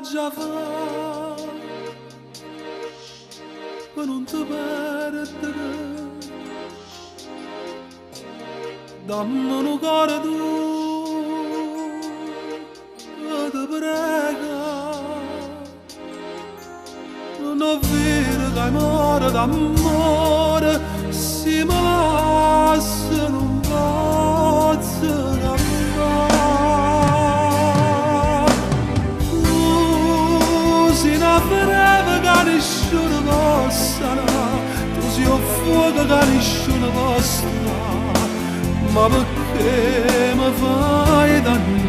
già fa per non ti perdere. Dammi un cuore tu, ti prego. Non vedo che muore d'amore, si mi lascia non posso cambiare. Tu sei una breve che nessuno possa, tu sei un fuoco che nessuno possa, ma perché mi fai dannare?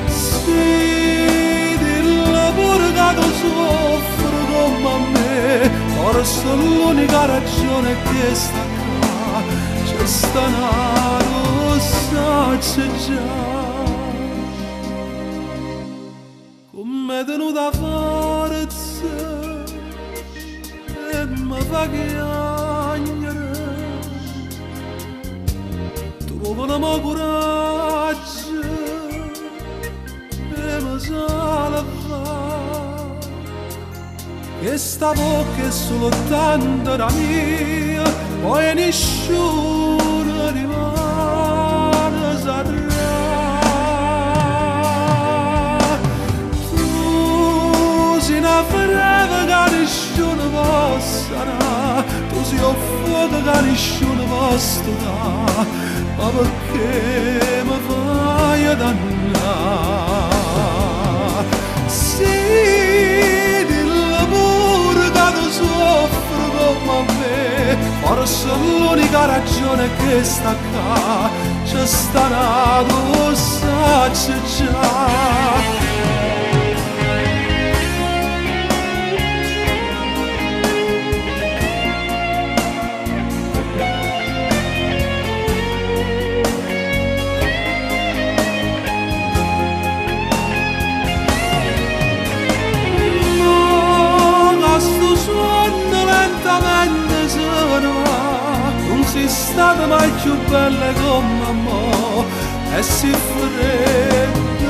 Sì, dillo pure che tu soffri come me, forse l'unica ragione che sta qua, c'è sta lo sai già. Come è tenuta forza e mi fa chiagnere, trovano coraggio e mi salva. E sta bocca è soltanto la mia, poi nessuno rimane saprà. Tu sei una breve che nessuno possa, tu sei un fuoco che nessuno possa dare, ma perché mi fai dannare? Sì, dillo pure che tu soffri come me, forse l'unica ragione che sta qua, c'è sta nato, lo sai già. Non sei stata mai più bella come me, e si fredda